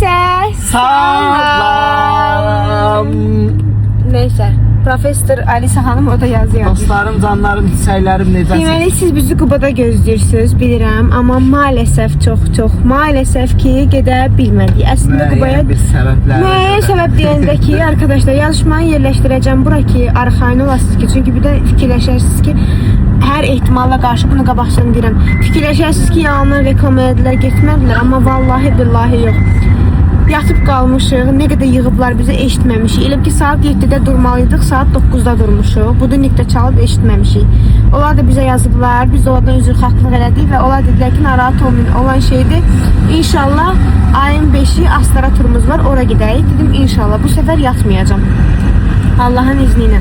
Herkese Salam. Neyse, Profesör Alisa hanım o da yazıyor. Dostlarım, canlarım, çiçəklərim necəsiniz? Deməli siz bizi Qubada gözləyirsiniz, bilirəm, amma maalesef ki gedə bilmədik. Əslində Qubaya bir səbəblər. Müəyyən səbəb deyəndə ki, arkadaşlar yazışmanı yerləşdirəcəm bura ki, arxayın olasınız ki, çünki bir də fikirləşərsiniz ki, hər ehtimalla qarşı bunu qabaqdan deyirəm. Fikirləşərsiniz ki, yalanlar reklam edilər, getmədilər, amma vallahi billahi yox. Yatıb qalmışıq, nə qədər yığıblar bizi eşitməmişik. Elə ki saat 7-də durmalıydıq, saat 9-da durmuşuq. Budilnikdə çalıb eşitməmişik. Onlar da bizə yazıblar, biz də oradan üzrxahlıq elədik və onlar dedilər ki, narahat olmayın, olan şeydir. İnşallah ayın 5-i Astara turumuz var, ora gedəyik. Dedim inşallah, bu səfər yatmayacağım. Allahın izni ilə.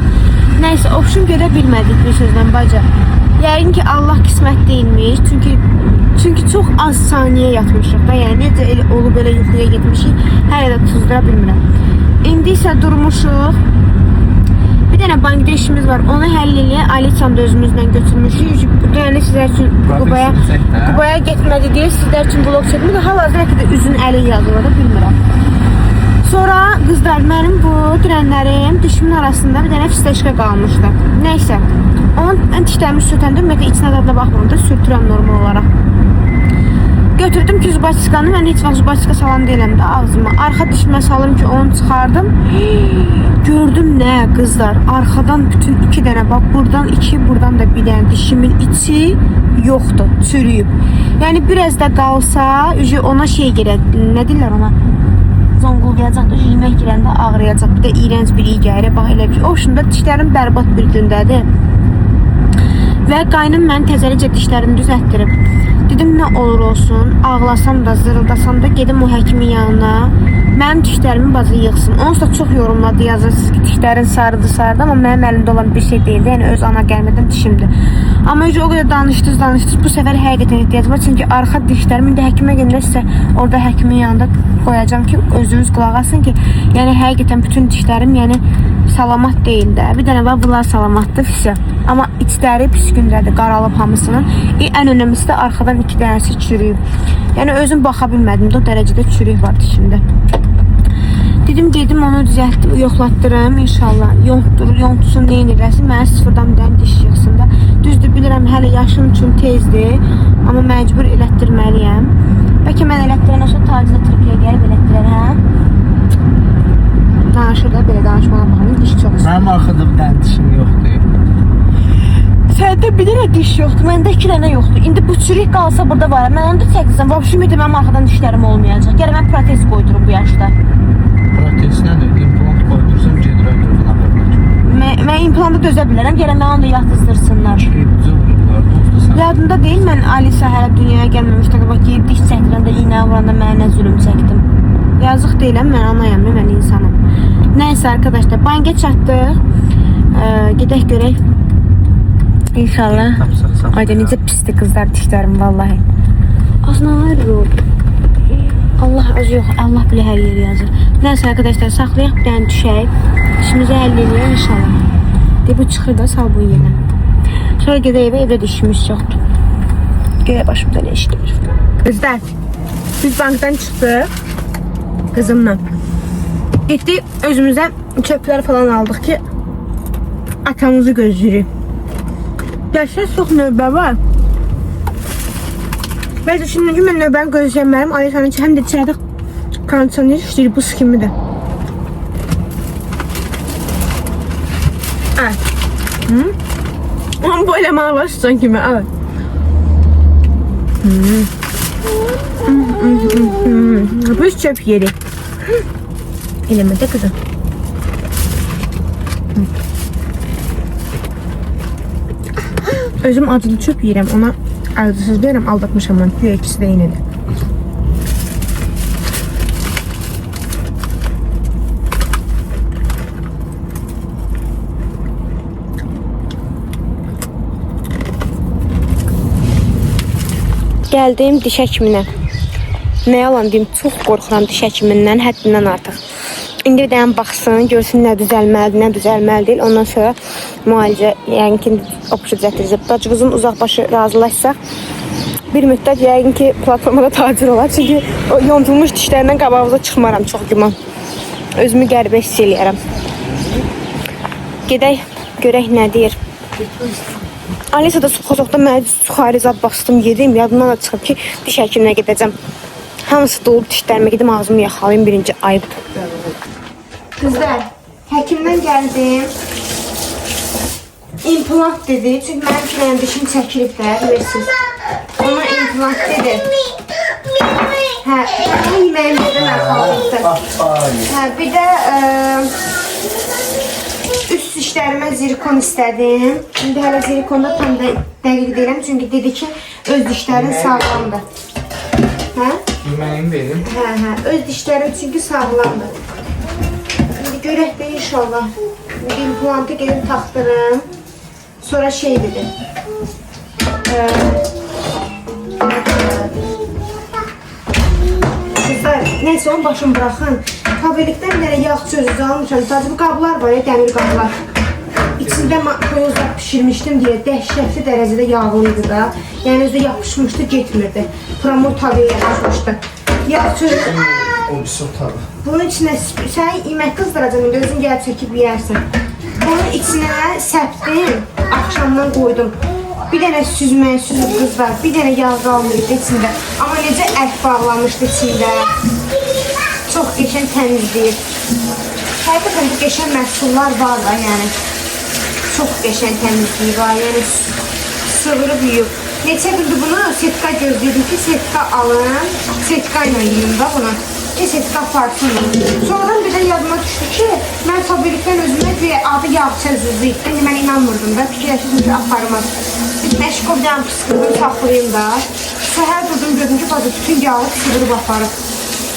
Nəysə, opşum gedə bilmədik bir sözlə bacı. Yəqin ki Allah qismət deyilmiş, çünki çox az saniyə yatmışıq da, yəni necə elə olub elə yuxuya getmişik, hələ də tuzdura bilmirəm. İndi isə durmuşuq, bir dənə bankda işimiz var, onu həll eləyə, Aliçanı da özümüzlə götürmüşük, yəni sizlər üçün Qubaya getmədi deyə sizlər üçün vlog çəkmədi, hal-hazırda ki də üzün əli yazılır da bilmirəm. Sonra qızlar, mənim bu dirənlərim dişimin arasında bir dənə fistəşkə qalmışdı. Nəysə, mən dişlərimi sürtəndə ümumiyyətlə içinə dadına baxmam da sürtürəm normal olaraq. Götürdüm ki zubaçıskanı, mən heç vaxt zubaçıska salan deyiləm də ağzıma. Arxa dişimə salım ki onu çıxardım. Gördüm nə qızlar, arxadan bütün 2 dənə, bax buradan 2, buradan da bir dənə dişimin içi yoxdur, çürüyüb. Yəni biraz da qalsa, ona şey gerək, nə deyirlər ona? Zonqullayacaq da, yemək girəndə ağrıyacaq, bir də iğrənc bir iyi gəlir, bax elə bir şey. O şunda dişlərim bərbad bir gündədir. Və qaynım mən təzəlicə dişlərimi düzəltdirib. Dedim nə olur olsun, ağlasam da, zırıldasam da gedim o həkimin yanına. Mənim dişlərimi bazı yığsın. Onsuz da çox yorumladı, yazırsınız ki, dişlərin sarıdır, amma mənim əlimdə olan bir şey deyildi. Yəni öz ana gəlmədən dişimdir. Amma o qədər danışdınız. Bu səfər həqiqətən ehtiyac var. Çünki arxa dişlərim indi həkimə gəndə sizə orada həkimin yanında qoyacağım ki, özünüz qulaq asın ki, yəni həqiqətən bütün dişlərim yəni salamat deyil də. Bir dənə var, bunlar salamatdır, fisya. Amma içləri pis gündədir, qaralıb hamısının. Ən önəmlisi də arxadan 2 dənəsi çürüyüb. Yəni özüm baxa bilmədim də o dərəcədə çürük var dişimdə. Dedim onu düzəltdim, yoxlatdırım inşallah. Yontsun, neyin edəsin, mənə sıfırdan bir dənə diş yığsın da. Düzdür, bilirəm, hələ yaşım üçün tezdir, amma məcbur elətdirməliyəm. Bəlkə mən elətdirən olsa tacizə tırpiyə gəlib elətdirərəm. Danışır da, belə danışmağa baxmayın, diş çox. Mənim arxada bir dənə dişim yoxdur. Səndə bir dənə diş yoxdur, məndə 2 dənə yoxdur. İndi bu çürük qalsa burada var, mən onu da çəksəm, vəbşim idi, mənim arxadan dişlərim olmayacaq. Gələ mən protez qoydurum bu yaşda. Protez nədir? İmplant qoydursam gedirəm gözünə baxmaq. Mən implanta dözə bilərəm, gələ mən onu da yatızdırsınlar. Yadında deyil, mən Alisa hələ dünyaya gəlməmişdən qabaq ki, diş çəkdirəndə, iynə vuranda mənə nə zülüm çəkdim. Yazıq deyiləm, mən anayam, mən insanım. Nəysə arkadaşlar, bankə çatdıq. Gedək görək. İnşallah. Ayda necə pisdir qızlar dişlərim vallahi. Aznalar yox. Allah az yox, Allah bilə hər yeri yazır. Nəysə arkadaşlar, saxlayaq bir dənə düşək. İşimizi həll edəyək inşallah. Bu çıxır da sal bu yenə. Sonra gedək evə, evdə dişimiz yoxdur. Görə başımda nə iş gelir. Qızlar, biz bankdan çıxdıq qızımla. Getdik, özümüzə çöplər falan aldıq ki, atamızı gözləyirik. Gerçekten çok növbə var. Ben düşündüm ki, mən növbəni gözləyənmərim. Alisa'nın ki, həm də içərdə kondisioner işləyir, buz kimidir. Evet. Ama bu elemana başlayacağım kimi, evet. Buz çöp yeri. Elemede kızım. Özüm acılı çöp yiyirəm, ona acısız deyirəm, aldatmışam mən, güya ikisi də eynidir. Gəldim diş həkiminə. Nə yalan deyim, çox qorxuram diş həkimindən, həddindən artıq. İndi bir dənə baxsın, görsün nə düzəlməlidir, nə düzəlməli deyil. Ondan sonra müalicə, yəni ki, opşu düzəltdirəcək. Bacığızın uzaq başı razılaşsaq, Bir müddət yəqin ki, platformada tacir olar. Çünki o yontulmuş dişlərindən qabağımıza çıxmaram çox güman. Özümü qəribə hiss eləyərəm. Gedək, görək nə deyir. Alisa da suxozoqda mənə suxarizat bastım, yedim. Yadımdan da çıxıb ki, diş həkiminə gedəcəm. Hamısı dolub dişlərime gedim, ağzımı yaxalayım, birinci ayıbdır. Kızlar, həkimdən gəldim. İmplant dedi, çünki mənim kiləyəm dişim çəkilib də, bilirsiniz. Ona implant dedi. Hə, bu yeməyim bizdə mən xalqdır. Hə, bir də üst dişlərimə zirkon istədim. İndi hələ zirkonda tam da dəqiq deyirəm, çünki dedi ki, öz dişlərin sağlamdır. Hə? Yeməyimi verim. Hə, öz dişlərim çünki sağlamdır. İndi görək də inşallah. İndi implantı gedib taxdırım. Sonra şey dedi. Kızlar, neyse onu başım bırakın. Tabelikdən bir dənə yağ çözücü almışam. Sadəcə bu qablar var ya, dəmir qablar. İçində toyozlar pişirmişdim deyə dəhşətli dərəcədə yağlıydı da. Yəni özü yapışmışdı, getmirdi. Pramur tavaya yapışmışdı. Yağ çözücü. O bir sotalı. Bunun içinə sən yemək qızdıracam, indi özün gəlib çəkib yeyərsən. Bunun içinə səpdim, axşamdan qoydum. Bir dənə süzməyi süzüb qızlar, bir dənə yağ qalmayıb içində. Amma necə ət bağlamışdı içində. Çox qəşəng təmizləyir. Həqiqətən qəşəng məhsullar var da, yəni. Çox qəşəng təmizliyi var, yəni sığırıb yuyub. Neçə gündür bunu setka gözləyirdim ki, setka alın, setka ilə yuyum da bunu. Setka aparsın. Sonradan birdən yadıma düşdü ki, mən tabilikdən özümə adı yağ çözücü idi. İndi mən inanmırdım da, fikirləşirdim ki, aparmaz. Məşqovdan pıskırdım, saxlayayım da. Səhər durdum, gördüm ki, bazı bütün yağı sığırıb aparıb.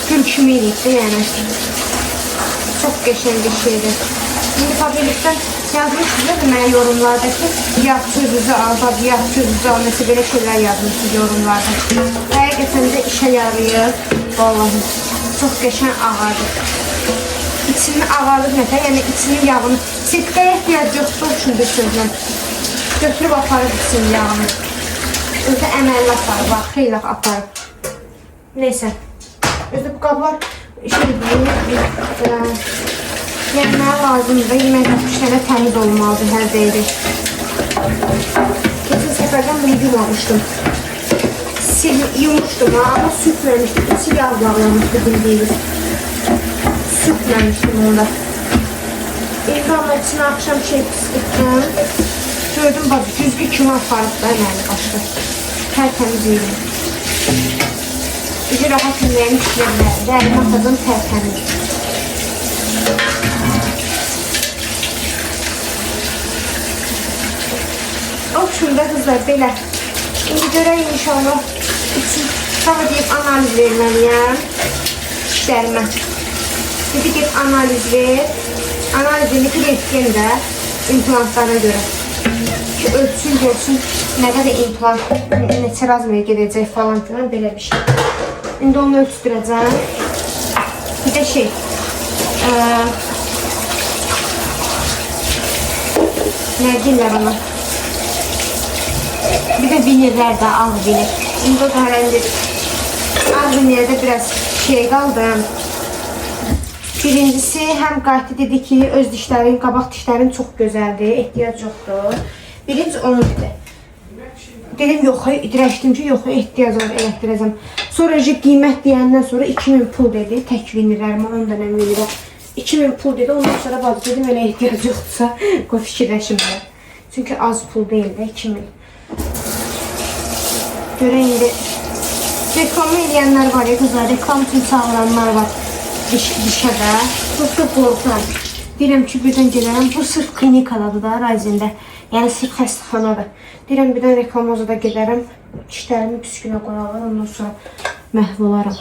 Gül kimi eləyibdi, yəni. Çox qəşəng bir şeydir. İndi tabilikdən yazmışsınız da mənə yorumlarda ki, yağ çözücü al, yağ çözücü al, nəsə belə şeylər yazmışsınız yorumlarda. Həqiqətən də işə yarayır, vallahi. Çox qəşəng ağardır. İçinin ağarlıq nətə, yəni içinin yağını, setkaya ehtiyac yoxdur, şunda sözlə. Götürüb aparıb içinin yağını. Özdə əməlli aparıb, bax, xeyli aparıb. Neysə. Özdə bu qablar şey deyil, yəni mənə lazımdır da, yemək tapışlarına təmiz olmalıdır hər deyri. Keçən səfərdən bunu yumamışdım. Yumuştum ha, ama sürtmemiştim. İçi yağ bağlamıştı bildiğiniz. Sürtmemiştim onda. İlhamla içine akşam şey püskürttüm. Gördüm bak, düzgü kimi aparıb da yani başka. Tertemiz yedim. Bizi rahat ünləyim işlemlerdi. Əlim atadım tertemiz. O şunda kızlar belə. İndi görək inşallah. Sonra deyib analiz verməliyəm dişlərimə. Dedi deyib analiz ver. Analiz edib rentgen də implantlarına görə. Ki ölçsün, görsün nə qədər implant, neçə razmaya gedəcək falan filan belə bir şey. İndi onu ölçdürəcəm. Bir də şey, nə deyirlər ona? Bir de vinirler de ağ vinir. İndi o da herhalde ağ vinirde biraz şey kaldı. Birincisi hem qayıtdı dedi ki öz dişlerin, qabaq dişlerin çok güzeldi, ehtiyac yoktur. Birinci onu dedi. Dedim yox, idirəşdim ki yox, ehtiyac var, elətdirəcəm. Sonra qiymət deyəndən sonra 2000 pul dedi. Tək vinirlərimə 10 dənə vinirə 2000 pul dedi. Ondan sonra bazı dedim elə ehtiyac yoxdursa qoy fikirləşim də. Çünki az pul deyil də 2000. Görə indi reklamı eləyənlər var ya kızlar, reklam üçün çağıranlar var dişə də. Yoxsa qorxuram. Deyirəm ki birdən gedərəm, bu sırf klinikadadır da Rayzində. Yəni sırf xəstəxanadır. Deyirəm birdən reklamozada gedərəm, dişlərimi püskünə qoyarlar, ondan sonra məhv olaram.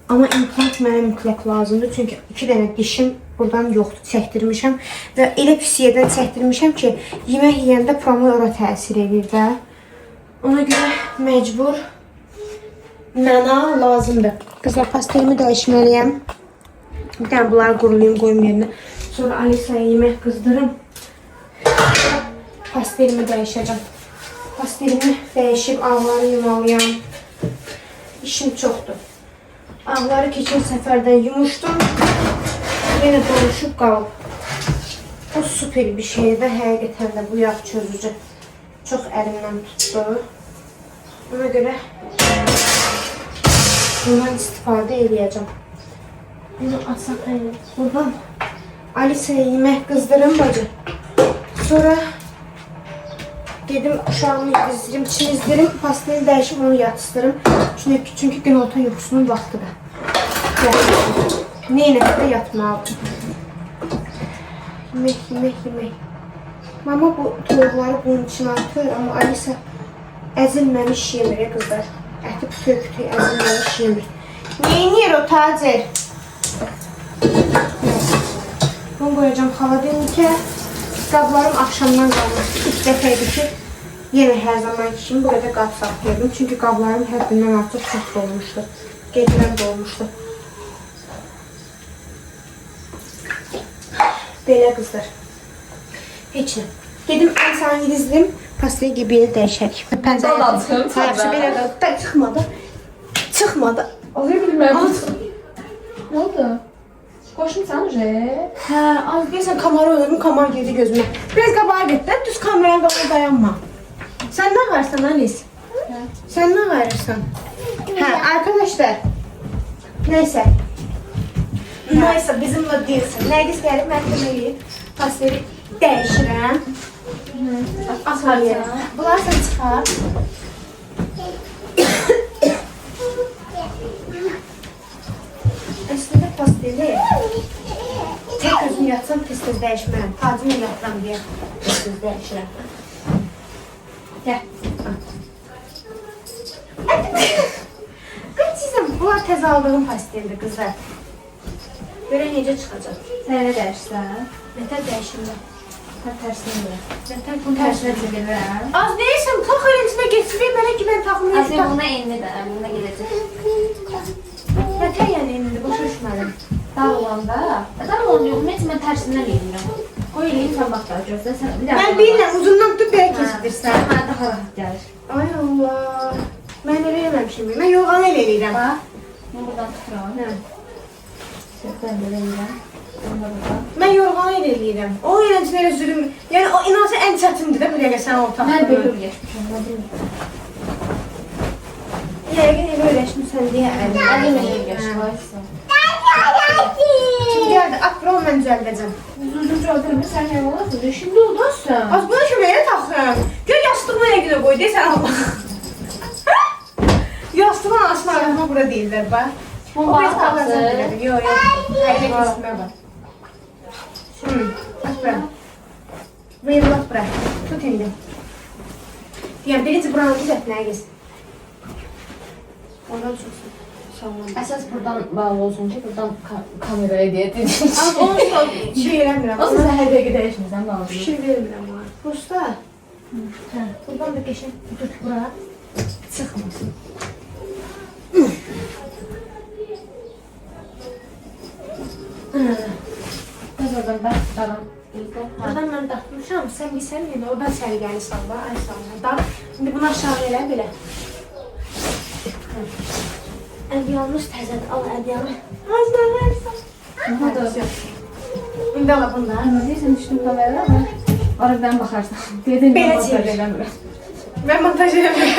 Amma implant mənə mütləq lazımdır, çünki 2 dənə dişim buradan yoxdur, çəkdirmişəm. Və elə pis yerdən çəkdirmişəm ki, yemək yeyəndə pramol ora təsir edir də. Ona görə məcbur mənə lazımdır. Qızlar, pastelimi dəyişməliyəm. Bir dənə bunları qurulayım, qoyum yerinə. Sonra Alisa'ya yemək qızdırım. Pastelimi dəyişəcəm. pastelimi dəyişib ağları yumalıyam. İşim çoxdur. Ağları keçən səfərdən yumuşdum. Yenə doluşub qalıb. O süper bir şeydir. Həqiqətən də bu yağ çözücü çox əlimdən tutdu. Ona görə bundan istifadə edəcəm. Bunu açaq hələ. Buradan Alisa'ya yemək qızdırım bacı. Sonra gedim uşağımı yedizdirim, çizdirim, pastayı dəyişib onu yatışdırım. Çünki günorta yuxusunun vaxtıdır. Neynəsə də yatmalıdır. Yemək. Mama bu toyuqları bunun için atır, amma Alisa əzilməmiş yemir qızlar. Əti kütüy əzilməmiş yemir. Neynir o Tacer? Bunu qoyacağım xaladenikə. Qablarım axşamdan qalmışdı. İlk dəfə idi ki, yenə hər zaman kimi burada qab saxlayırdım. Çünki qablarım həddindən artıq çox dolmuşdu. Gecədən dolmuşdu. Belə qızlar. Heç nə. Gedim ən sana yedizdim. Pastayı gibiyə dəyişək. Dolandım. Yaxşı, belə qaldı. Çıxmadı. Çıxmadı. Alıyor bilmem. Ne oldu? Koşmuşsan уже. Hə, az deyəsən kamera ölürüm, kamera girdi gözümə. Biraz qabağa get də, düz kameranın qabağına dayanma. Sən nə varsan Alice? Sen ne varırsan? Ha arkadaşlar. Neyse. Neyse bizimle değilsin. Nergis gelip məhkəməyə pasteli dəyişirəm. Asar yerə. Bunlar sən çıxar. Əslində pasteli tek özüm yatsam tez-tez dəyişmərəm. Tacımı yatıram deyə tez-tez dəyişirəm. Gəl. Qıçızım, bunlar tez aldığım pasteldir qızlar. Görə necə çıxacaq? Sen ne dersen? Nətər dəyişimdə? Hep tersine de. Nətər Bunu tersine çevirirəm. Az deyirsən, tax elincine getireyim mənə ki, mən taxımı Aslında buna enli de, buna gelecek. Nətər yəni indi, başa düşmədim. Dar olanda, dar olan yok, mən tersinden eğilirim. Qoy eləyim, sən bax da gözlə, sən bir Mən bilirəm, uzundan tutub belə keçirirsən. Mənə daha rahat gəlir. Ay Allah. Mən elə eləməmişim. Mən yorğanı elə eləyirəm. Bax, bunu buradan tuturam. Hə. Şöyle böyle eləyirəm. Bunu da buradan. Mən yorğanı elə eləyirəm. O eləncə elə zülüm. Yəni o inansa ən çətindir də bu dəqiqə sən ortaq. Mən böyle öyrəşmişəm, mən bilmirəm. Yəqin elə öyrəşmirsən deyə əlim. Əlim elə öyrəşdi, vaysa. Şimdi gəldi, at bura mən düzəldəcəm. Uzun çaldırmı, sən nə olasın? Şimdi olasın. Az buna köməyə taxıram. Gör yastığımı nə günə qoy, deyəsən Allah. Yastığın aslında arama bura deyirlər, bax. Bu O var biraz qalacaq qalsın. belədir. Yox, yox. Əlinə kesmə bax. At bura. Vıyırlaq bura. Tut indi. Yəni, birinci buranı düzət, nə gəz. Ondan çıxsın. Əsas buradan bağlı olsun ki, buradan kameraya deyə dedim. Az onu şey eləmirəm. O sizə hər dəqiqə dəyişmirsən bağlı. Fikir vermirəm ona. Prosta. Hə, buradan da qəşəng tut bura. Çıxmasın. Biz oradan bax, daram. Buradan mən daxmışam, sən bilsən yəni oradan səliqəli salla, ay salla. Dağ. İndi bunu aşağı elə belə. Ədyalımız təzədir, al ədyalımı. Az da versən. Hadi. İndi ala bunlar. Amma deyirsən düşdüm kameraya ama aradan baxarsan. Dedim Belə montaj çevir. eləmirəm. Mən montaj eləmirəm.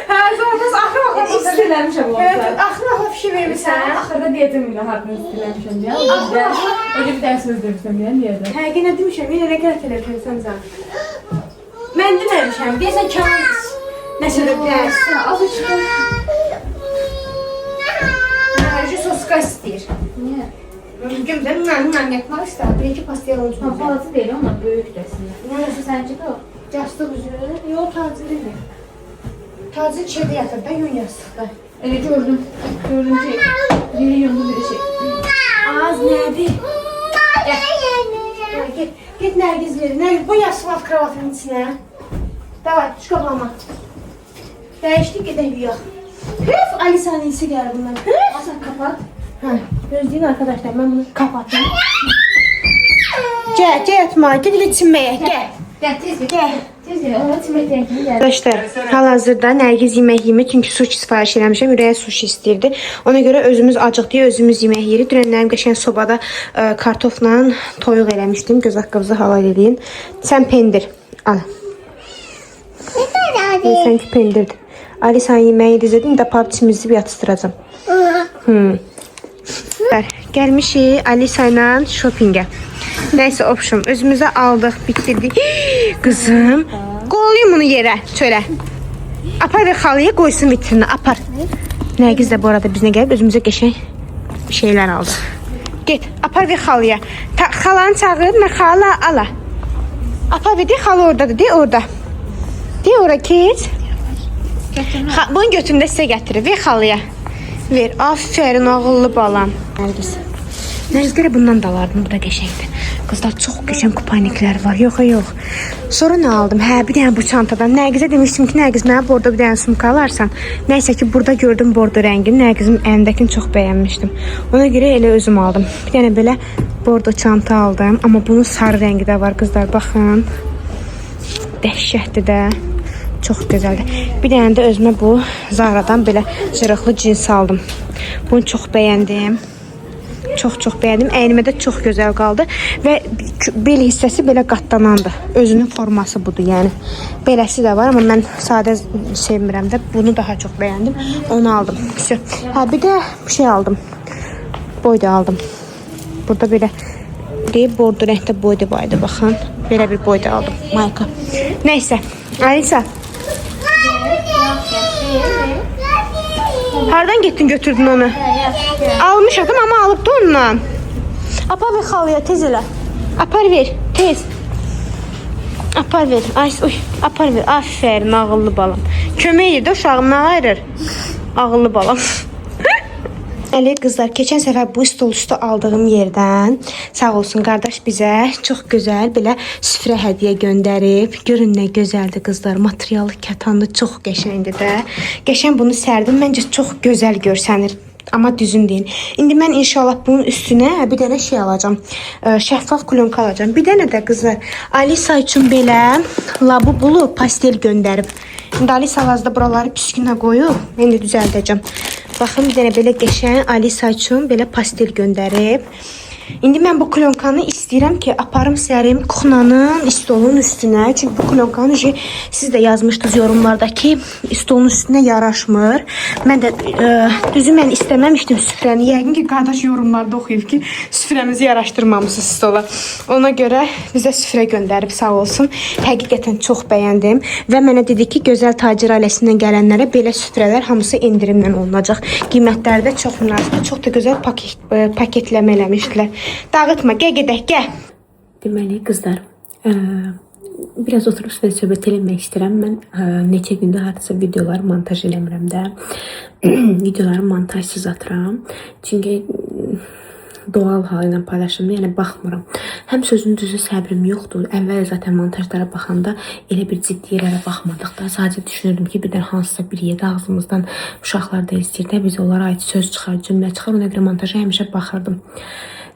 Hə, sonra biz axır vaxtda İstiləmişəm Evet, montaj. axır vaxtda fikir vermirsən. Axırda deyəcəm ilə harfını istiləmişəm deyə. Öyle bir ders söz demişəm deyə deyəcəm. Hə, yenə demişəm, yenə nə qələt eləmişəm sən. Mən deməmişəm, deyəsən Kəmal nəsə də bilərsən. Az çıxın. Hərci soska istəyir. Niyə? Gömdə mən yapmaq istəyir. Bir-iki pastaya olmuş. Tam balaca deyil, amma böyük dəsinə. Nəsə sənci də o? Yastıq üzrə. Yox, taciridir. Tacir şeydə yatır da, yun yastıqda. Elə gördüm. Gördüm ki, biri yönlü bir şey. Az nədir? Gel, get Nərgiz verir. Nərgiz, bu yastığı at kravatın içinə. Davay, düş qablama. Dəyişdik, gedək yuyaq. Hüf, Alisa'nın iyisi gəlir bundan. Hüf. Sən kapat. Hə, gözləyin arkadaşlar, mən bunu kapatayım. Gəl yatma, gedib içinməyə, gəl. Gəl, tez bir. Gəl. Tez gəl, ona çiməkdən kimi gəl. Arkadaşlar, hal-hazırda Nərgiz yemək yemir çünki sushi sifariş eləmişəm. Ürəyə sushi istəyirdi. Ona görə özümüz acıq deyə özümüz yemək yeyirik. Dünənlərim qəşəng sobada kartofla toyuq eləmişdim. Göz haqqınızı halal eləyin. Sən pendir al. Sənki pendirdir. Ali sən yeməyi dizədin də parçamızı bir atışdıracam. Gəlmişik Alisa ilə shoppingə. Nəysə option özümüzə aldıq, bitirdik. Qızım, qoyayım bunu yerə, çölə. Apar və xalıya qoysun vitrinə, apar. Nərgiz də bu arada bizə gəlib özümüzə qəşəng şeylər aldı. Get, apar və xalıya. Xalanı çağır, mən xala ala. Apar və de, xalı oradadır, de orada. De ora keç. Bunu götüründə sizə gətirir, ver xalıya. Ver, aferin ağıllı balam. Nərgiz görə bundan da alardım, bu da qəşəngdir. Qızlar çox qəşəng kupaniklər var, yox. Sonra nə aldım? Hə, bir dənə bu çantadan. Nərgizə demişdim ki, Nərgiz mənə bordo bir dənə sumka alarsan. Nəysə ki, burada gördüm bordo rəngini. Nərgizin əlindəkini çox bəyənmişdim. Ona görə elə özüm aldım. Bir dənə belə bordo çanta aldım. Amma bunun sarı rəngi də var, qızlar, baxın. Dəhşətdir də. Çox gözəldir. Bir dənə də özümə bu Zara'dan belə cırıqlı cins aldım. Bunu çox bəyəndim. Çox bəyəndim. Əynimə də çox gözəl qaldı və bel hissəsi belə qatlanandır. Özünün forması budur, yəni. Beləsi də var, amma mən sadə sevmirəm də. Bunu daha çox bəyəndim. Onu aldım. Hə, bir də bir şey aldım. Boyda aldım. Burada belə deyib, bordo rəngdə boyda baydı, baxın. Belə bir boyda aldım. Mayka. Nəysə, Alisa. Hardan getdin götürdün onu? Almış adam ama alıp da ondan. Apar ver xalıya tez elə. Apar ver tez. Apar ver. Ay, uy, apar ver. Aferin ağıllı balam. Kömək edir də uşağımdan ayırır. Ağıllı balam. Əli qızlar, keçən səfər bu stol üstü aldığım yerdən sağ olsun qardaş bizə çox gözəl belə süfrə hədiyyə göndərib. Görün nə gözəldir qızlar. Materialı kətandı, çox qəşəngdir də. Qəşəng bunu sərdim. Məncə çox gözəl görsənir. Amma düzün deyin. İndi mən inşallah bunun üstünə bir dənə şey alacağım. Şəffaf klonka alacağım. Bir dənə də qızlar Alisa üçün belə labubulu pastel göndərib. İndi Alisa lazda buraları püskünə qoyub. Mən də düzəldəcəm. Baxın, bir dənə belə qəşəng Alisa üçün belə pastel göndərib. İndi mən bu klonkanı istəyirəm ki, aparım sərim kuxnanın stolun üstünə. Çünki bu klonkanı siz də yazmışdınız yorumlarda ki, stolun üstünə yaraşmır. Mən də düzü mən istəməmişdim süfrəni. Yəqin ki, qardaş yorumlarda oxuyub ki, süfrəmizi yaraşdırmamışsınız stola. Ona görə bizə süfrə göndərib, sağ olsun. Həqiqətən çox bəyəndim və mənə dedi ki, Gözəl Tacir ailəsindən gələnlərə belə süfrələr hamısı endirimlə olunacaq. Qiymətləri də çox münasib, çox da gözəl paketləmə eləmişdilər. Dağıtma, gedək, gəl. Deməli, qızlar, biraz oturub sizə söhbət eləmək istəyirəm. Mən neçə gündə hardasa videoları montaj eləmirəm də. Videoları montajsız atıram. Çünki doğal halı ilə paylaşımda, yəni baxmıram. Həm sözün düzü səbrim yoxdur. Əvvəl zaten montajlara baxanda elə bir ciddi yerlərə baxmadıq da. Sadəcə düşünürdüm ki, birdən hansısa bir yerdə ağzımızdan uşaqlar da istəyir də, biz onlara ait söz çıxar, cümlə çıxar. Ona görə montaja həmişə baxırdım.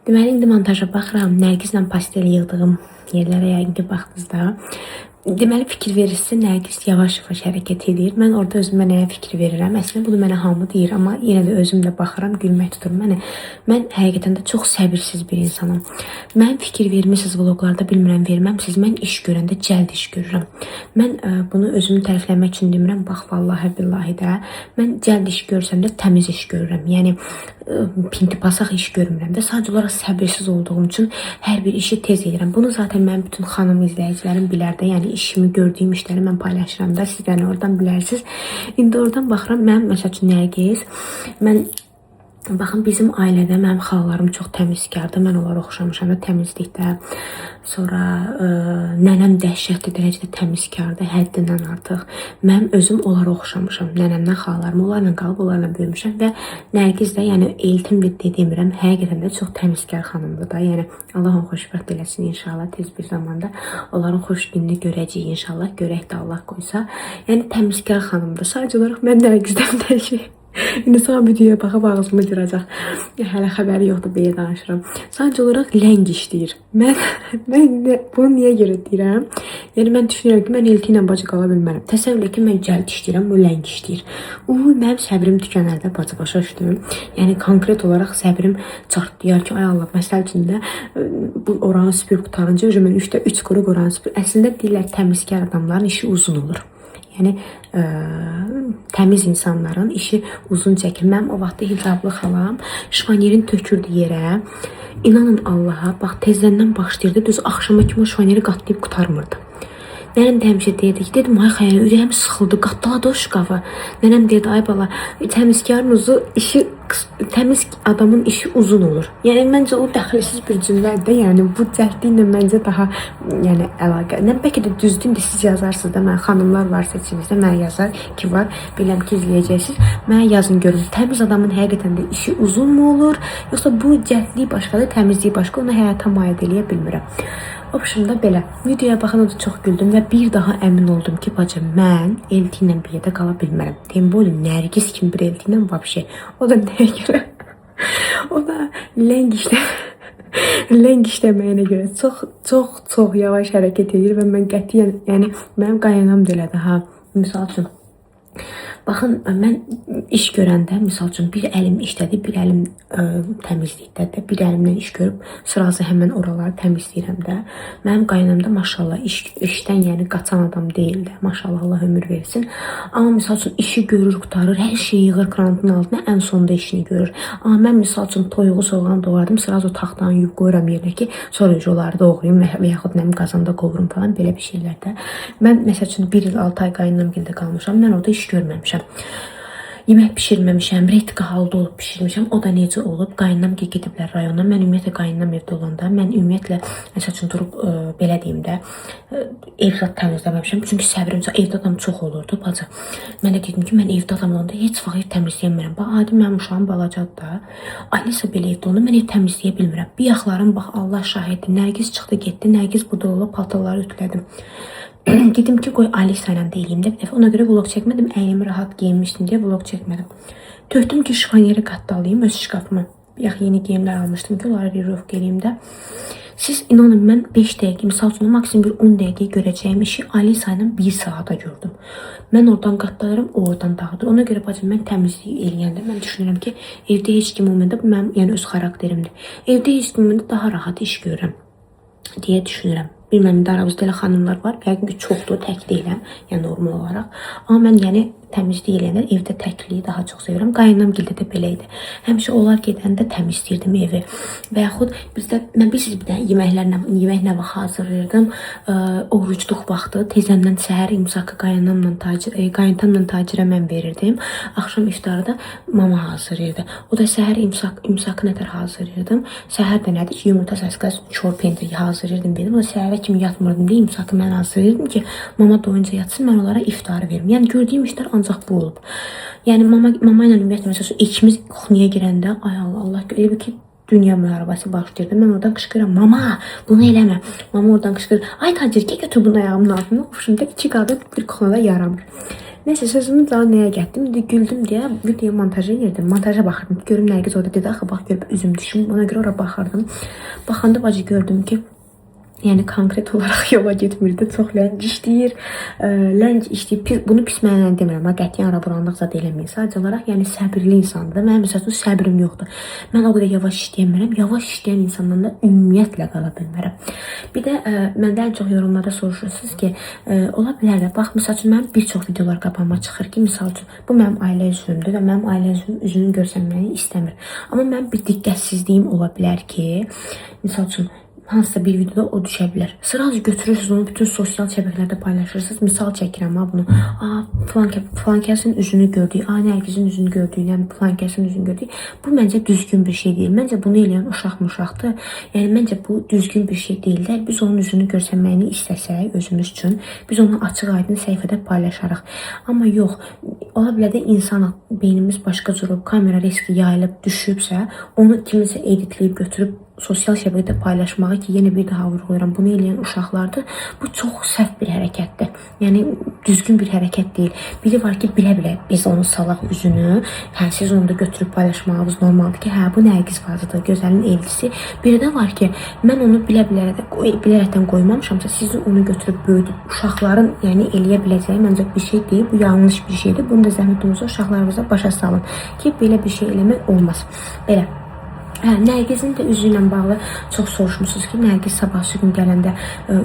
Deməli, indi montaja baxıram. Nərgizlə pastel yığdığım yerlərə yəqin ki, baxdınız da. Deməli, fikir verirsə, Nərgiz yavaş-yavaş hərəkət edir. Mən orada özümə nəyə fikir verirəm? Əslində, bunu mənə hamı deyir, amma yenə də özüm də baxıram, gülmək tuturum. Mən həqiqətən də çox səbirsiz bir insanım. Mən fikir vermişsiniz vloglarda, bilmirəm, verməmsiz. Mən iş görəndə cəld iş görürəm. Mən bunu özümü tərifləmək üçün demirəm. Bax, vallahi billahi də. Mən cəld iş görsəm də təmiz iş görürəm. Yəni, pintipasaq iş görmürəm də. Sadəcə olaraq səbirsiz olduğum üçün hər bir işi tez edirəm. Bunu zaten mən bütün xanım izləyicilərim bilər də. Yəni işimi, gördüyüm işləri mən paylaşıram da. Siz də oradan bilərsiniz. İndi oradan baxıram. Mən məsəl üçün Nərgiz, mən baxın, bizim ailədə mənim xalalarım çox təmizkardır. Mən onlara oxşamışam da təmizlikdə. Sonra nənəm dəhşətli dərəcədə təmizkardır, həddindən artıq. Mənim özüm onlara oxşamışam. Nənəmdən xalalarım, onlarla qalıb, onlarla böyümüşəm və Nərgiz də, yəni eltimdir demirəm, həqiqətən də çox təmizkar xanımdır da. Yəni Allah onu xoşbəxt eləsin inşallah tez bir zamanda. Onların xoş gününü görəcəyik inşallah. Görək də Allah qoysa. Yəni təmizkar xanımdır. Sadəcə olaraq mən Nərgizdən dəyişik. İndi sonra videoya baxıb ağzımı qıracaq. Hələ xəbəri yoxdur, belə danışıram. Sadəcə olaraq ləng işləyir. Mən bunu niyə görə deyirəm? Yəni mən düşünürəm ki, mən Elti ilə bacı qala bilmərəm. Təsəvvür et ki, mən cəld işləyirəm, bu ləng işləyir. Mənim səbrim tükənərdə bacı başa düşdüm. Yəni konkret olaraq səbrim çartlayar ki, ay Allah, məsəl üçün də bu oranı süpürüb qutarınca mən 3də 3 quru oranı süpür. Əslində deyirlər təmizkar adamların işi uzun olur. Yəni təmiz insanların işi uzun çəkir. Mənim o vaxtda hicablı xalam şifanyerin tökürdü yerə. İnanın Allaha, bax tezdən başlayırdı, düz axşama kimi o şifanyeri qatlayıb qutarmırdı. Nənəm də həmişə deyirdi ki, dedim, ay xəyən, ürəyim sıxıldı, qatladı o şkafı. Nənəm deyirdi, ay bala, təmizkarın işi, təmiz adamın işi uzun olur. Yəni, məncə o dəxilsiz bir cümlədir. Yəni, bu cəhdliklə məncə daha əlaqə. Bəlkə də düzdür, siz yazarsınız da, mən xanımlar varsa içinizdə, mən yazar ki, var, biləm ki, izləyəcəksiniz. Mənə yazın görün, təmiz adamın həqiqətən də işi uzun mu olur, yoxsa bu cəhdlik başqadır, təmizlik başqa, onu həyata maid eləyə bilmirəm. Opşunda belə, videoya baxan o da çox güldüm və bir daha əmin oldum ki, bacım, mən Elti ilə bir yerdə qala bilmərəm. Temboli, Nərgiz kimi bir Elti ilə vəbşə. O da nəyə görə? O da ləng işləməyinə görə çox yavaş hərəkət edir və mən qətiyyən, yəni mənim qaynanam da elədi, ha, misal üçün. Baxın, mən iş görəndə, misal üçün, bir əlim işlədi, bir əlim təmizlikdədir, bir əlimdən iş görüb, sırası həmən oraları təmizləyirəm də. Mənim qaynam da maşallah işdən yəni qaçan adam deyil də, maşallah Allah ömür versin. Amma misal üçün, işi görür, qutarır, hər şeyi yığır krantın altına, ən sonunda işini görür. Amma mən misal üçün, toyuğu soğan doğardım, sırası o taxtanı yuyub qoyuram yerinə ki, sonra onları doğrayım və yaxud nəm qazanda qovurum falan, belə bir şeylərdə. Mən məsəl üçün, 1 il 6 ay qaynam gildə qalmışam, mən orada iş görməmişəm. Yemək pişirməmişəm, retika halda olub pişirmişəm. O da necə olub? Qaynam gediblər rayona. Mən ümumiyyətlə qaynam evdə olanda, mən ümumiyyətlə məsəl üçün durub belə deyim də, ev zat təmizləməmişəm. Çünki səbrim evdə adam çox olurdu, bacı. Mən də dedim ki, mən evdə adam olanda heç vaxt ev təmizləyəmirəm. Bax, adi mənim uşağım balacadır da. Alisa belə evdə olanda mən ev təmizləyə bilmirəm. Bir yaxlarım, bax, Allah şahiddir. Nərgiz çıxdı, getdi. Nərgiz burada olub, paltarları ütülədim. Dedim ki, qoy Alisa ilə deyileyim də bir dəfə. Ona görə vlog çəkmədim. Əylimi rahat giyinmişdim deyə vlog çəkmədim. Töhdüm ki, şifanyeri qatdalayım öz şkafıma. Yax, yeni giyimlər almışdım ki, onları rerovk eləyim də. Siz inanın, mən 5 dəqiqə, misal üçün, maksimum bir 10 dəqiqə görəcəyim işi Alisa ilə 1 saata gördüm. Mən oradan qatdalarım, o oradan dağıdır. Ona görə bacım, mən təmizliyi eləyəndə mən düşünürəm ki, evdə heç kim olmayanda, bu mənim yəni öz xarakterimdir. Evdə heç kim olmayanda daha rahat iş görürəm deyə düşünürəm. Bilməm, aramızda elə xanımlar var, yəqin ki, çoxdur, tək deyiləm, yəni normal olaraq. Amma mən yəni təmizlik eləyəndə evdə təkliyi daha çox sevirəm. Qaynam gildə də belə idi. Həmişə onlar gedəndə təmizləyirdim evi. Və yaxud bizdə, mən bir yemək nə vaxt hazırlayırdım. Orucluq vaxtı tezəndən səhər imsakı qaynamla tacirə mən verirdim. Axşam iftarda mama hazırlayırdı. O da səhər imsakı nətər hazırlayırdım. Səhər də nədir ki, yumurta səskaz çorpenti hazırlayırdım benim. O da səhərə kimi yatmırdım deyə imsakı mən hazırlayırdım ki, mama doyunca yatsın, mən onlara iftarı verim. Yəni gördüyüm işlər ancaq bu olub. Yəni mama ilə ümumiyyətlə məsələn ikimiz kuxniyə girəndə ay Allah elə ki dünya müharibəsi başlayırdı. Mən oradan qışqıram, mama bunu eləmə. Mama oradan qışqırır, ay tacir gəl götür bunu ayağımın altına. Oxşunda 2 qadın bir kuxnada yaramır. Nəysə sözümü daha nəyə getdim? Güldüm deyə video montaja yerdim. Montaja baxırdım. Görüm Nərgiz orada dedi, axı bax görüb üzüm düşüm. Ona görə ora baxırdım. Baxanda bacı gördüm ki yəni konkret olaraq yola getmirdi. Çox ləng işləyir. Ləng işləyir. Bunu pis mənada demirəm. Qətiyyən ara-buranlıq zad eləmir. Sadəcə olaraq yəni səbirli insandır. Mənim məsələn səbrim yoxdur. Mən o qədər yavaş işləyəmirəm. Yavaş işləyən insandan da ümumiyyətlə qala bilmərəm. Bir də məndə ən çox yorumlarda soruşursunuz ki, ola bilər də, bax məsəl üçün mənim bir çox videolar qabağıma çıxır ki, misal üçün bu mənim ailə üzvümdür və mənim ailə üzvünün görsənməyini istəmir. Amma mənim bir diqqətsizliyim ola bilər ki, misal üçün hansısa bir videoda o düşə bilər. Sırası götürürsünüz, onu bütün sosial şəbəkələrdə paylaşırsınız. Misal çəkirəm ha bunu. Filankəsin üzünü gördük, Nərgizin üzünü gördük, yəni filankəsin üzünü gördük. Bu məncə düzgün bir şey deyil. Məncə bunu eləyən uşaqdır. Yəni məncə bu düzgün bir şey deyil. Biz onun üzünü görsənməyini istəsək özümüz üçün, biz onu açıq-aydın səhifədə paylaşarıq. Amma yox, ola bilər də insan beynimiz başqa cür kamera riski yayılıb düşübsə, onu kimisə editləyib götürüb sosial şəbəkədə paylaşmağı ki, yenə bir daha vurğulayıram, bunu eləyən uşaqlardır. Bu çox səhv bir hərəkətdir. Yəni düzgün bir hərəkət deyil. Biri var ki, bilə-bilə biz onu salaq üzünü, hə siz onu da götürüb paylaşmağınız normaldır ki, hə bu Nərgiz bacıdır, gözəlin elçisi. Biri də var ki, mən onu bilərəkdən qoymamışamsa, siz onu götürüb böyüdüb uşaqların, yəni eləyə biləcəyi məncə bir şey deyil. Bu yanlış bir şeydir. Bunu da zəhmət olursa uşaqlarınıza başa salın ki, belə bir şey eləmək olmaz. Belə. Nərgizin də üzü ilə bağlı çox soruşmusunuz ki, Nərgiz sabahsı gün gələndə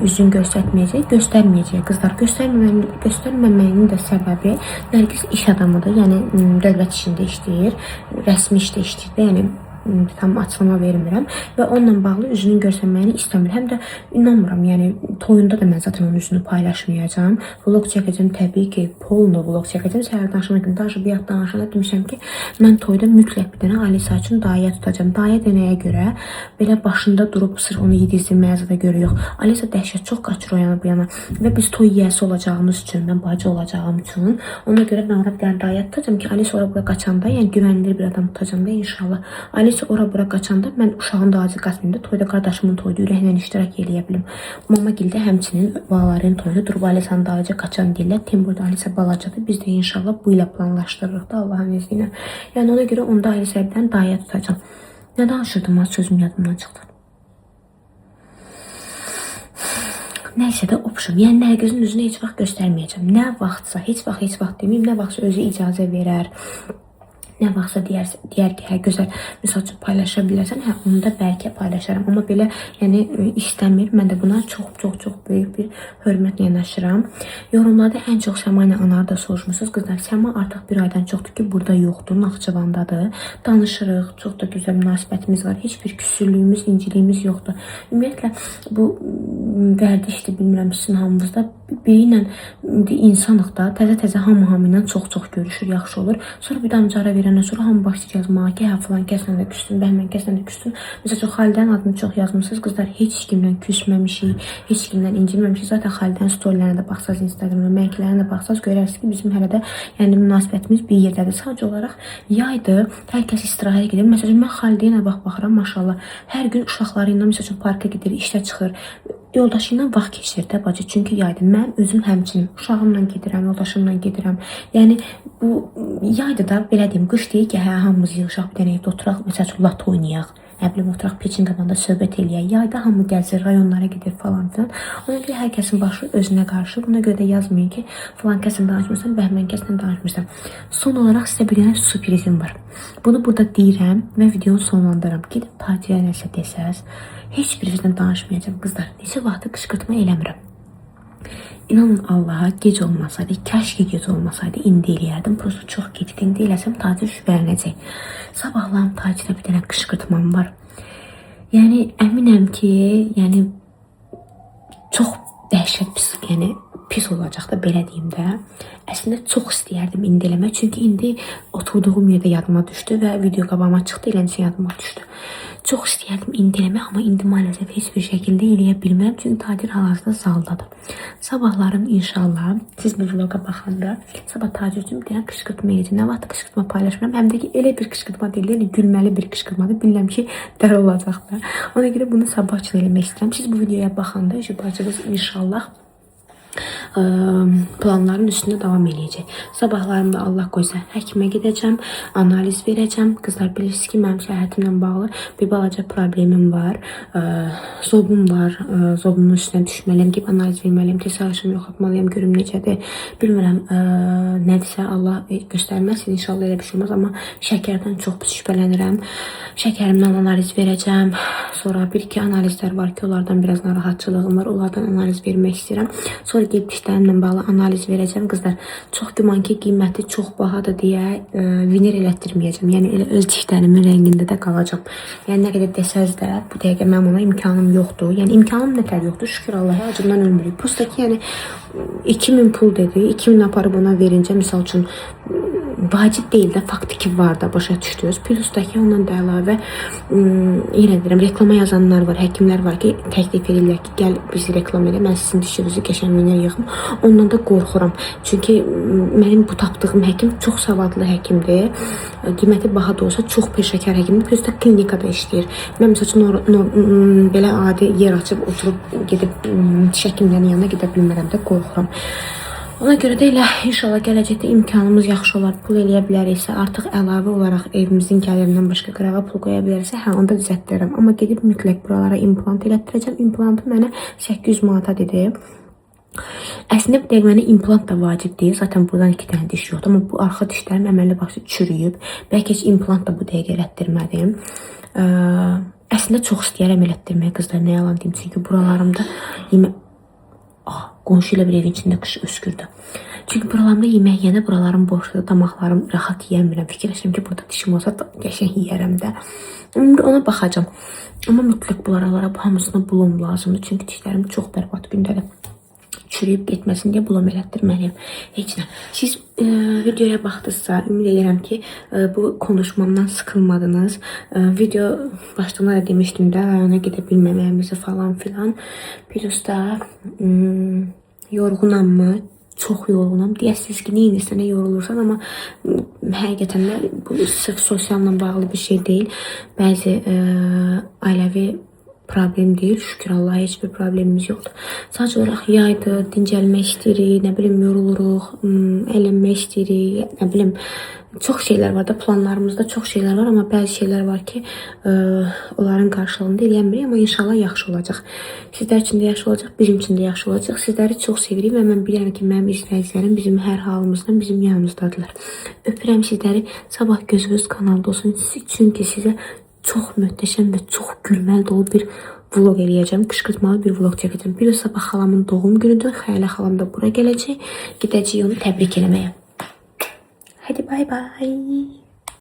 üzünü göstərməyəcək. Qızlar, göstərməməyinin də səbəbi Nərgiz iş adamıdır. Yəni dövlət işində işləyir, rəsmi işdə işləyir. Yəni tam açıqlama vermirəm və onunla bağlı üzünün görsənməyini istəmir. Həm də inanmıram, yəni toyunda da mən zaten onun üzünü paylaşmayacağam. Vlog çəkəcəm, təbii ki, polno vlog çəkəcəm. Səhər danışana gün bir yad danışana demişəm ki, mən toyda mütləq bir dənə Alisa üçün daya tutacağam. Daya denəyə görə belə başında durub sırf onu yedizdirməyə zada görə yox. Alisa dəhşət çox qaçır o yana bu yana və biz toy yiyəsi olacağımız üçün, mən bacı olacağım üçün ona görə mən ora bir dənə daya tutacağam ki, Alisa ora bura qaçanda, yəni güvənilir bir adam tutacağam da inşallah. Alisa ora bura qaçanda mən uşağın da acı qaçmayım da toyda qardaşımın toyda ürəklə iştirak eləyə bilim. Mama gildə həmçinin balaların toyda durub Alisa'nın da acı qaçan deyirlər. Tim burada Alisa balacadır. Biz də inşallah bu ilə planlaşdırırıq da Allahın izni ilə. Yəni ona görə onda Alisa'ya bir dənə daya tutacağam. Nə danışırdım? Az sözüm yadımdan çıxdı. Nəysə də opşum. Yəni Nərgizin üzünü heç vaxt göstərməyəcəm. Nə vaxtsa, heç vaxt deməyim, nə vaxtsa özü icazə verər. Nə vaxtsa deyər ki, hə gözəl, misal üçün paylaşa bilərsən, hə onu da bəlkə paylaşaram. Amma belə, yəni istəmir. Mən də buna çox böyük bir hörmətlə yanaşıram. Yorumlarda ən çox Səma ilə Anarı da soruşmusunuz. Qızlar, Səma artıq bir aydan çoxdur ki, burada yoxdur, Naxçıvandadır. Danışırıq, çox da gözəl münasibətimiz var. Heç bir küsürlüyümüz, inciliyimiz yoxdur. Ümumiyyətlə, bu vərdişdir, bilmirəm sizin hamınızda. Biri ilə insanıq da, təzə hamı ilə çox görüşür, yaxşı olur. Sonra bir damcara verəndən sonra hamı başlayır yazmağa ki, hə falan kəslə də küstün, bəhmən kəslə də küstün. Məsələn, Xalidənin adını çox yazmışsınız. Qızlar, heç kimdən küsməmişik, heç kimdən incilməmişik. Zaten Xalidənin storylərinə də baxsaz Instagramda, mənkilərinə də baxsaz görərsiniz ki, bizim hələ də yəni münasibətimiz bir yerdədir. Sadəcə olaraq yaydır, hər kəs istirahətə gedir. Məsələn, mən Xalidə ilə baxıram, maşallah. Hər gün uşaqları ilə məsələn parka gedir, işə çıxır. Yoldaşı ilə vaxt keçirir də bacı. Çünki yaydır. Mən özüm həmçinin uşağımla gedirəm, yoldaşımla gedirəm. Yəni bu yaydır da belə deyim, qış deyir ki, hə hamımız yığışaq bir dənə evdə oturaq, məsələn, lat oynayaq. Nə bilim, oturaq peçin qabanda söhbət eləyək. Yayda hamı gəzir, rayonlara gedir falan filan. Ona görə hər kəsin başı özünə qarşı. Buna görə də yazmayın ki, falan kəsin danışmırsan, bəhmən kəsin danışmırsan. Son olaraq sizə bir dənə sürprizim var. Bunu burada deyirəm və videonu sonlandırıram. Gedib Tacirə nəsə desəz, heç birinizdən danışmayacağım. Qızlar, neçə vaxtı qışqırtma eləmirəm. İnanın Allaha, gec olmasaydı, kəşki gec olmasaydı, indi eləyərdim. Prosto çox gecdir. İndi eləsəm Tacir şübhələnəcək. Sabahlarım Tacirə bir dənə qışqırtmam var. Yəni, əminəm ki, yəni, çox dəhşət pis olacaq da, belə deyim də. Əslində çox istəyərdim indi eləmək. Çünki indi oturduğum yerdə yadıma düşdü və video qabağıma çıxdı, eləncə yadıma düşdü. Çox istəyərdim indi eləmək, amma indi maalesef heç bir şəkildə eləyə bilmərəm. Çünki Tacir hal-hazırda zaldadır. Sabahlarım inşallah, siz bu vloga baxanda, sabah Tacir üçün bir dənə qışqırtma edəcəm. Nə vaxt qışqırtma paylaşmıram, həm də ki, elə bir qışqırtma deyil, gülməli bir qışqırtmadır. Bilirəm ki, dər olacaq da. Ona görə bunu sabah üçün eləmək istəyirəm. Siz bu videoya baxanda, bacınız inşallah planların üstündə davam eləyəcək. Sabahlarımda Allah qoysa həkimə gedəcəm, analiz verəcəm. Qızlar, bilirsiniz ki, mənim səhhətimlə bağlı bir balaca problemim var. Zobum var. Zobumun üstünə düşməliyəm, gib analiz verməliyəm, təsərrüfümü yoxlatmalıyam, görüm necədir. Bilmirəm, nədirsə Allah göstərməsin, inşallah elə bir şey olmaz, amma şəkərdən çox pis şübhələnirəm. Şəkərimdən analiz verəcəm. Sonra bir-iki analizlər var ki, onlardan biraz narahatçılığım var. Onlardan analiz vermək istəyirəm. Sonra gedib dişlərimlə bağlı analiz verəcəm. Qızlar, çox güman ki, qiyməti çox bahadır deyə vinir elətdirməyəcəm. Yəni elə öz dişlərimin rəngində də qalacam. Yəni nə qədər desəz də bu dəqiqə mənim ona imkanım yoxdur. Yəni imkanım nətər yoxdur? Şükür Allaha, acımdan ölmürük. Prosta ki, yəni 2000 pul dedi. 2000 aparıb ona verincə, misal üçün vacib deyil də, faktiki var da, başa düşdünüz. Plus da ki, ondan da əlavə yenə deyirəm, reklama yazanlar var, həkimlər var ki, təklif edirlər ki, gəl bizi reklam elə, mən sizin dişinizi qəşəngləyə yığım. Ondan da qorxuram. Çünki mənim bu tapdığım həkim çox savadlı həkimdir. Qiyməti baha da olsa çox peşəkar həkimdir. Plus da klinikada işləyir. Mən məsəl üçün belə adi yer açıb oturub gedib diş həkimlərinin yanına gedə bilmərəm də, qorxuram. Ona görə də elə inşallah gələcəkdə imkanımız yaxşı olar, pul eləyə biləriksə, artıq əlavə olaraq evimizin gəlirindən başqa qırağa pul qoya bilərsə, hə, onda düzəltdirəm. Amma gedib mütləq buralara implant elətdirəcəm. İmplantı mənə 800 manata dedi. Əslində bir dəqiq mənə implant da vacib deyil. Zaten buradan 2 dənə diş yoxdur. Amma bu arxa dişlərim əməlli başlı çürüyüb. Bəlkə heç implant da bu dəqiq elətdirmədim. Əslində çox istəyərəm elətdirməyə qızlar, nə yalan deyim. Çünki buralarımda qonşu ilə bir evin içində qış öskürdü. Çünki buralarımda yemək yiyəndə buralarım boşdur, damaqlarım rahat yiyəmirəm. Fikirləşirəm ki, burada dişim olsa qəşəng yiyərəm də. Ona baxacam. Amma mütləq bunlara hamısına bulum lazımdır. Çünki dişlərim çox bərbad gündədir. Çürüyüb getməsin deyə bulum elətdirməliyəm. Heç nə. Siz videoya baxdınızsa, ümid edirəm ki, bu konuşmamdan sıkılmadınız. Video başlığına da demişdim də, rayona gedə bilməməyimizi falan filan. Plus da yorğunam mı? Çox yorğunam. Deyəsiniz ki, neyin istənə yorulursan, amma həqiqətən də bu sırf sosialla bağlı bir şey deyil. Bəzi ailəvi problem deyil. Şükür Allah'a heç bir problemimiz yoxdur. Sadəcə olaraq yaydır, dincəlmək istəyirik, nə bilim yoruluruq, əylənmək istəyirik, nə bilim çox şeylər var da, planlarımızda çox şeylər var, amma bəzi şeylər var ki, onların qarşılığında eləyəmirik, amma inşallah yaxşı olacaq. Sizlər üçün də yaxşı olacaq, bizim üçün də yaxşı olacaq. Sizləri çox sevirik və mən bilirəm ki, mənim izləyicilərim bizim hər halımızdan bizim yanımızdadılar. Öpürəm sizləri. Sabah gözünüz kanalda olsun. Çünki sizə çox möhtəşəm və çox gülməli dolu bir vlog eləyəcəm. Qışqırtmalı bir vlog çəkəcəm. Bir də sabah xalamın doğum günüdür. Xəylə xalam da bura gələcək. Gedəcəyik onu təbrik eləməyə. Hadi bay bay.